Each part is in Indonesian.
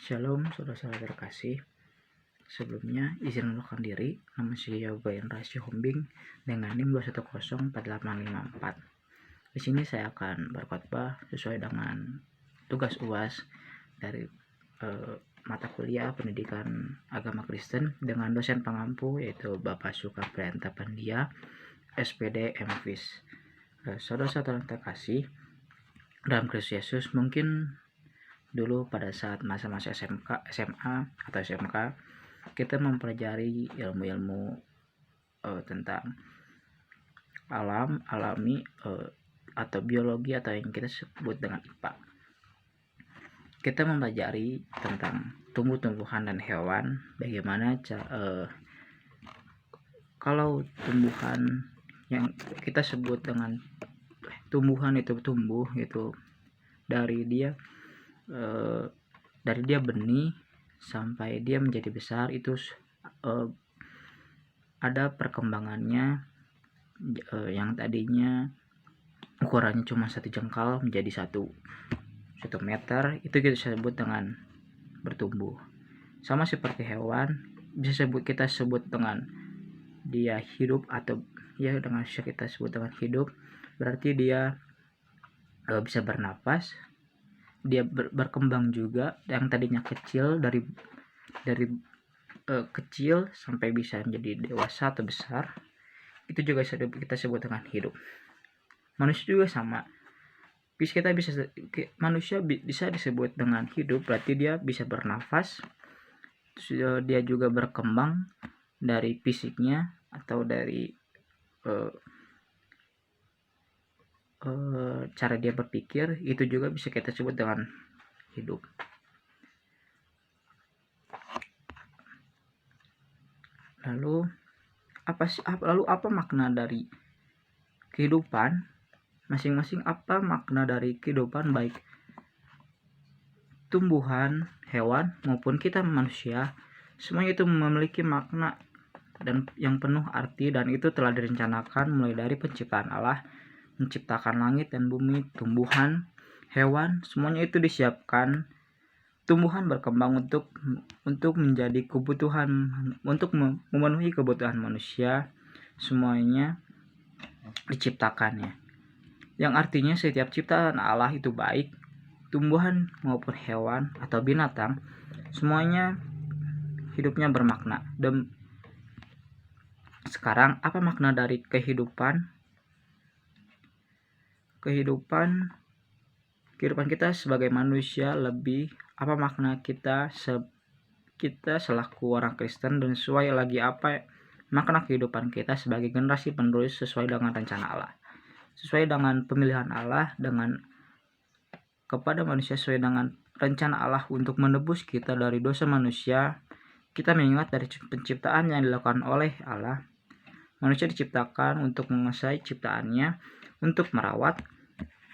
Shalom saudara-saudara terkasih. Sebelumnya izin mengenalkan diri, nama saya Bayan Rasyo Hombing dengan NIM 2104854. Di sini saya akan berkhotbah sesuai dengan tugas UAS dari mata kuliah Pendidikan Agama Kristen dengan dosen pengampu yaitu Bapak Sukaprianta Pandia, SPD MFis. Saudara-saudara terkasih, dalam Kristus Yesus, mungkin dulu pada saat masa-masa SMA atau SMK kita mempelajari ilmu-ilmu tentang alami atau biologi atau yang kita sebut dengan IPA. Kita mempelajari tentang tumbuh-tumbuhan dan hewan, bagaimana kalau tumbuhan yang kita sebut dengan tumbuhan itu tumbuh itu dari dia benih sampai dia menjadi besar itu ada perkembangannya yang tadinya ukurannya cuma 1 jengkal menjadi 1 meter, itu kita sebut dengan bertumbuh. Sama seperti hewan, kita sebut dengan dia hidup atau ya dengan kita sebut dengan hidup, berarti dia bisa bernapas. Dia berkembang juga, yang tadinya kecil dari kecil sampai bisa menjadi dewasa atau besar, itu juga kita sebut dengan hidup. Manusia juga sama. Manusia bisa disebut dengan hidup, berarti dia bisa bernafas, dia juga berkembang dari fisiknya atau dari cara dia berpikir, itu juga bisa kita sebut dengan hidup. Lalu apa makna dari kehidupan? Masing-masing apa makna dari kehidupan, baik tumbuhan, hewan maupun kita manusia, semuanya itu memiliki makna dan yang penuh arti, dan itu telah direncanakan mulai dari penciptaan Allah, menciptakan langit dan bumi, tumbuhan, hewan, semuanya itu disiapkan. Tumbuhan berkembang untuk menjadi kebutuhan, untuk memenuhi kebutuhan manusia, semuanya diciptakannya. Yang artinya setiap ciptaan Allah itu baik, tumbuhan maupun hewan atau binatang, semuanya hidupnya bermakna. Dan sekarang apa makna dari kehidupan? Kehidupan kita sebagai manusia, lebih apa makna kita selaku orang Kristen, dan sesuai lagi apa makna kehidupan kita sebagai generasi penerus sesuai dengan rencana Allah, sesuai dengan pemilihan Allah kepada manusia, sesuai dengan rencana Allah untuk menebus kita dari dosa manusia. Kita mengingat dari penciptaan yang dilakukan oleh Allah, manusia diciptakan untuk menguasai ciptaannya, untuk merawat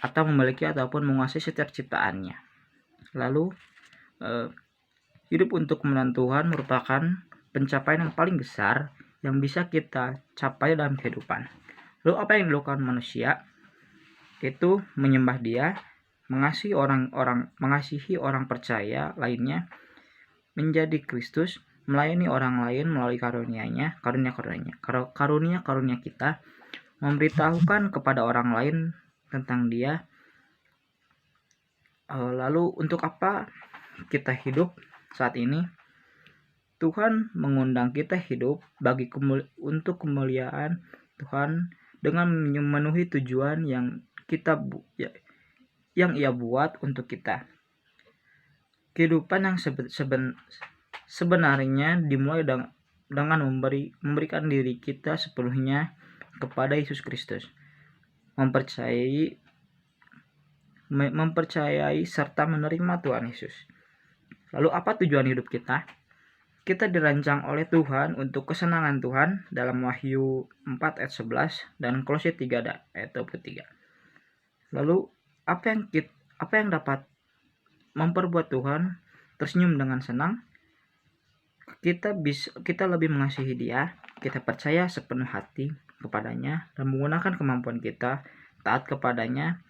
atau memiliki ataupun menguasai setiap ciptaannya. Lalu hidup untuk kemuliaan Tuhan merupakan pencapaian yang paling besar yang bisa kita capai dalam kehidupan. Lalu apa yang dilakukan manusia? Itu menyembah Dia, mengasihi orang percaya lainnya, menjadi Kristus, melayani orang lain melalui karunia-karunia kita, memberitahukan kepada orang lain tentang Dia. Lalu untuk apa kita hidup saat ini? Tuhan mengundang kita hidup untuk kemuliaan Tuhan, dengan memenuhi tujuan yang Ia buat untuk kita. Kehidupan yang sebenarnya dimulai dengan memberikan diri kita sepenuhnya kepada Yesus Kristus, mempercayai serta menerima Tuhan Yesus. Lalu apa tujuan hidup kita? Kita dirancang oleh Tuhan untuk kesenangan Tuhan dalam Wahyu 4 ayat 11 dan Kolose 3 ayat 23. Lalu apa yang dapat memperbuat Tuhan tersenyum dengan senang? Kita lebih mengasihi Dia, kita percaya sepenuh hati kepadanya dan menggunakan kemampuan kita taat kepadanya,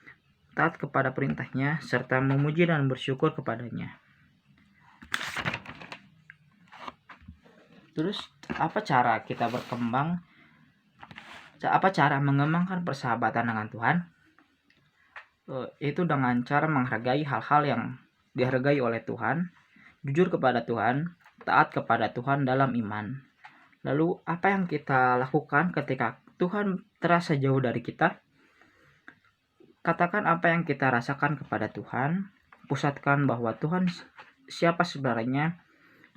taat kepada perintahnya, serta memuji dan bersyukur kepadanya. Terus apa cara kita berkembang? Apa cara mengembangkan persahabatan dengan Tuhan? Itu dengan cara menghargai hal-hal yang dihargai oleh Tuhan, jujur kepada Tuhan, taat kepada Tuhan dalam iman. Lalu apa yang kita lakukan ketika Tuhan terasa jauh dari kita? Katakan apa yang kita rasakan kepada Tuhan, pusatkan bahwa Tuhan siapa sebenarnya,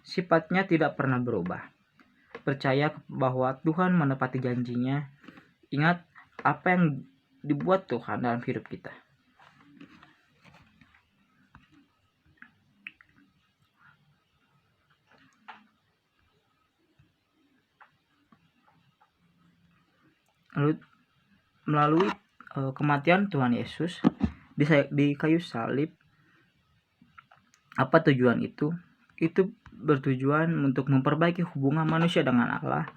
sifatnya tidak pernah berubah. Percaya bahwa Tuhan menepati janjinya. Ingat apa yang dibuat Tuhan dalam hidup kita. Lalu melalui kematian Tuhan Yesus di kayu salib, apa tujuan itu? Itu bertujuan untuk memperbaiki hubungan manusia dengan Allah,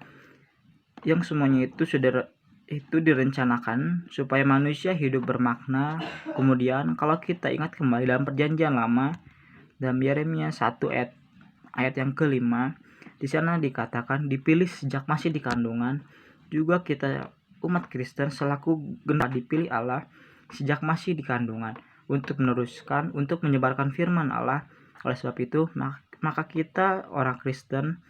yang semuanya itu direncanakan supaya manusia hidup bermakna. Kemudian kalau kita ingat kembali dalam perjanjian lama, dalam Yeremia 1 ayat yang kelima, di sana dikatakan dipilih sejak masih di kandungan. Juga kita umat Kristen selaku generasi dipilih Allah sejak masih di kandungan untuk meneruskan, untuk menyebarkan firman Allah. Oleh sebab itu, maka kita orang Kristen,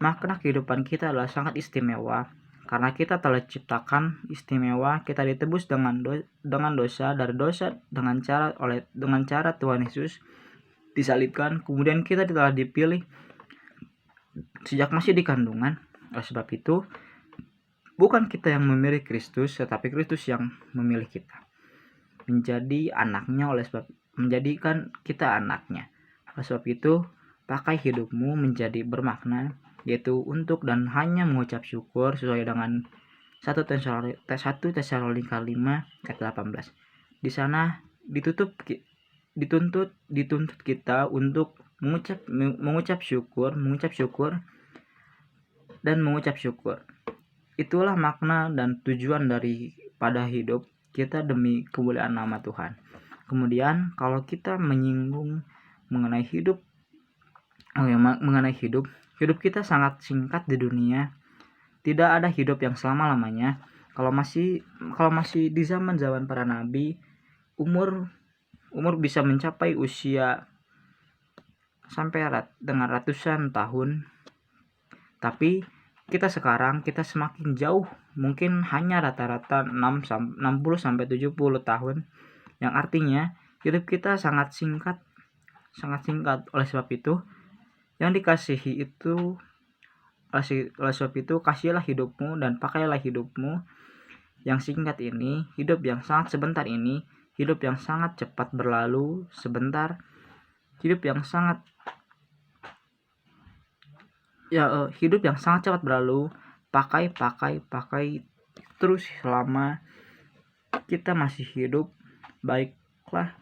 makna kehidupan kita adalah sangat istimewa. Karena kita telah diciptakan istimewa, kita ditebus dengan dosa dari dosa dengan cara Tuhan Yesus disalibkan. Kemudian kita telah dipilih sejak masih di kandungan. Oleh sebab itu, bukan kita yang memilih Kristus, tetapi Kristus yang memilih kita menjadi anaknya, menjadikan kita anaknya. Oleh sebab itu, pakai hidupmu menjadi bermakna, yaitu untuk dan hanya mengucap syukur sesuai dengan 1 Tesalonika 5 ayat 18. Di sana dituntut kita untuk mengucap syukur. Itulah makna dan tujuan daripada hidup kita demi kemuliaan nama Tuhan. Kemudian kalau kita menyinggung mengenai hidup, hidup kita sangat singkat di dunia. Tidak ada hidup yang selama-lamanya. Kalau masih di zaman para nabi, umur bisa mencapai usia sampai dengan ratusan tahun. Tapi kita semakin jauh, mungkin hanya rata-rata 60 sampai 70 tahun, yang artinya hidup kita sangat singkat. Oleh sebab itu, kasihilah hidupmu dan pakailah hidupmu yang singkat ini, hidup yang sangat sebentar ini, hidup yang sangat cepat berlalu sebentar, hidup yang sangat cepat berlalu. Pakai terus selama kita masih hidup. Baiklah,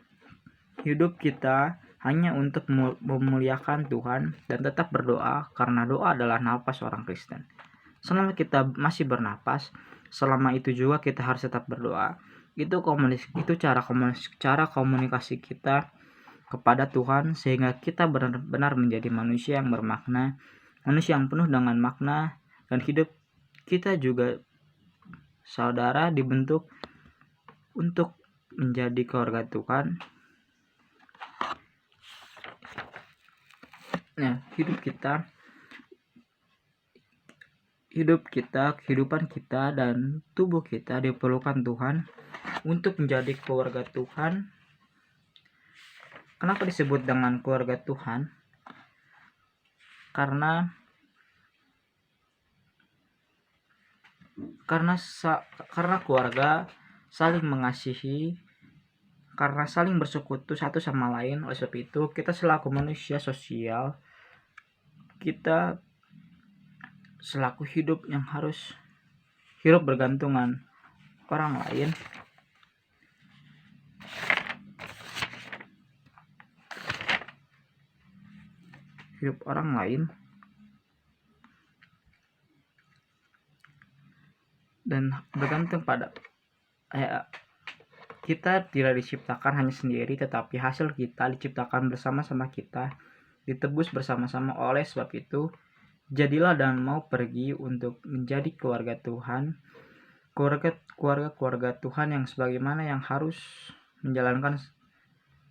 hidup kita hanya untuk memuliakan Tuhan dan tetap berdoa, karena doa adalah napas orang Kristen. Selama kita masih bernapas, selama itu juga kita harus tetap berdoa. Itu cara komunikasi kita kepada Tuhan, sehingga kita benar-benar menjadi manusia yang bermakna, manusia yang penuh dengan makna. Dan hidup kita juga, saudara, dibentuk untuk menjadi keluarga Tuhan. Nah, kehidupan kita dan tubuh kita diperlukan Tuhan untuk menjadi keluarga Tuhan. Kenapa disebut dengan keluarga Tuhan? Karena keluarga saling mengasihi, karena saling bersekutu satu sama lain. Oleh sebab itu, kita selaku manusia sosial, kita selaku hidup yang harus hidup bergantungan orang lain. Dan bergantung pada kita tidak diciptakan hanya sendiri, tetapi hasil kita diciptakan bersama-sama, kita ditebus bersama-sama. Oleh sebab itu, Jadilah dan mau pergi untuk menjadi keluarga Tuhan, keluarga Tuhan yang sebagaimana yang harus menjalankan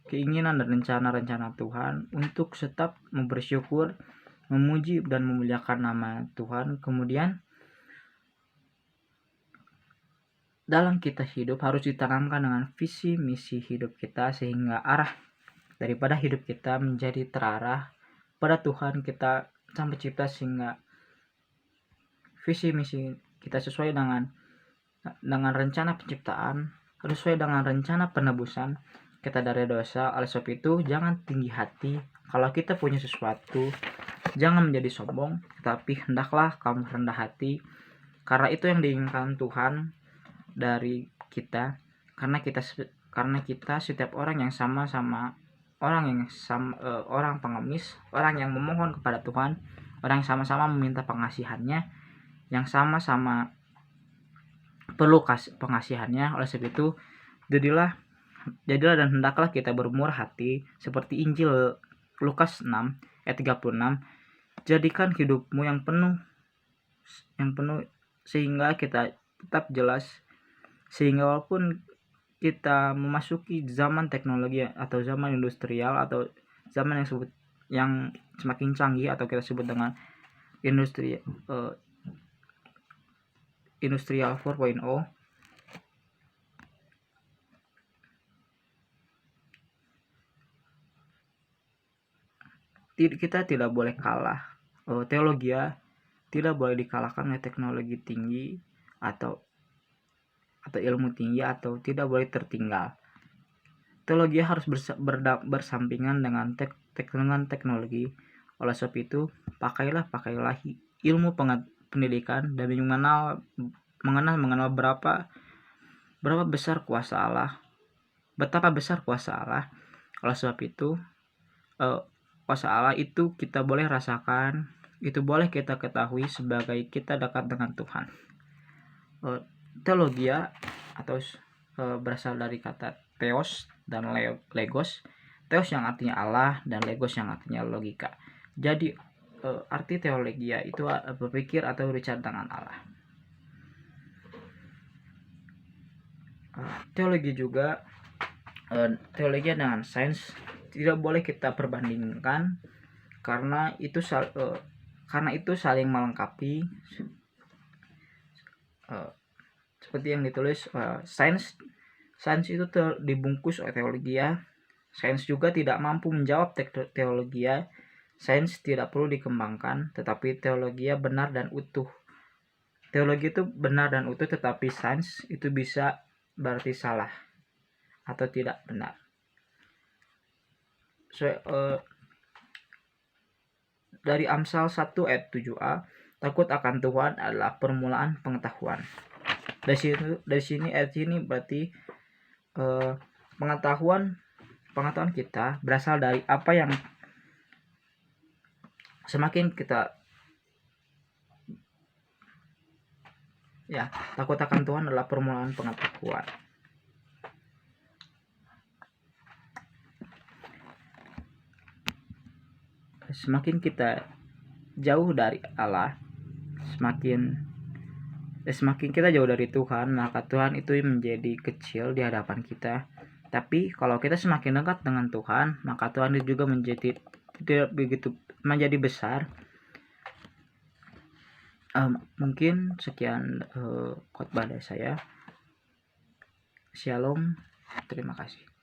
keinginan dan rencana-rencana Tuhan untuk tetap bersyukur, memuji dan memuliakan nama Tuhan. Kemudian dalam kita hidup harus ditanamkan dengan visi misi hidup kita, sehingga arah daripada hidup kita menjadi terarah pada Tuhan kita Sang Pencipta, sehingga visi misi kita sesuai dengan rencana penciptaan, sesuai dengan rencana penebusan kita dari dosa. Oleh sebab itu, jangan tinggi hati. Kalau kita punya sesuatu, jangan menjadi sombong, tetapi hendaklah kamu rendah hati, karena itu yang diinginkan Tuhan dari kita. Karena kita setiap orang yang sama-sama orang pengemis, orang yang memohon kepada Tuhan, orang yang sama-sama meminta pengasihannya, yang sama-sama perlu pengasihannya. Oleh sebab itu, jadilah dan hendaklah kita bermurah hati seperti Injil Lukas 6 ayat 36. Jadikan hidupmu yang penuh sehingga kita tetap jelas, sehingga walaupun kita memasuki zaman teknologi atau zaman industrial atau zaman yang semakin canggih atau kita sebut dengan industrial 4.0, kita tidak boleh kalah. Teologi tidak boleh dikalahkan oleh teknologi tinggi atau ilmu tinggi, atau tidak boleh tertinggal. Teologi harus bersampingan dengan teknologi. Oleh sebab itu, pakailah ilmu pendidikan dan mengenal berapa besar kuasa Allah, betapa besar kuasa Allah. Oleh sebab itu, kuasa Allah itu kita boleh rasakan, itu boleh kita ketahui sebagai kita dekat dengan Tuhan. Teologia atau berasal dari kata theos dan legos. Theos yang artinya Allah dan legos yang artinya logika. Jadi arti teologia itu berpikir atau berbicara dengan Allah. Teologi juga teologi dengan sains tidak boleh kita perbandingkan, karena itu saling melengkapi. Seperti yang ditulis, sains itu dibungkus oleh teologi. Sains juga tidak mampu menjawab teologi. Sains tidak perlu dikembangkan, tetapi teologi benar dan utuh. Teologi itu benar dan utuh, tetapi sains itu bisa berarti salah atau tidak benar. Dari Amsal 1 ayat 7a, takut akan Tuhan adalah permulaan pengetahuan. Dari sini ayat ini berarti pengetahuan kita berasal dari apa yang semakin kita takut akan Tuhan adalah permulaan pengetahuan. Semakin kita jauh dari Allah, semakin kita jauh dari Tuhan, maka Tuhan itu menjadi kecil di hadapan kita. Tapi kalau kita semakin dekat dengan Tuhan, maka Tuhan itu juga menjadi besar. Mungkin sekian khotbah dari saya. Shalom, terima kasih.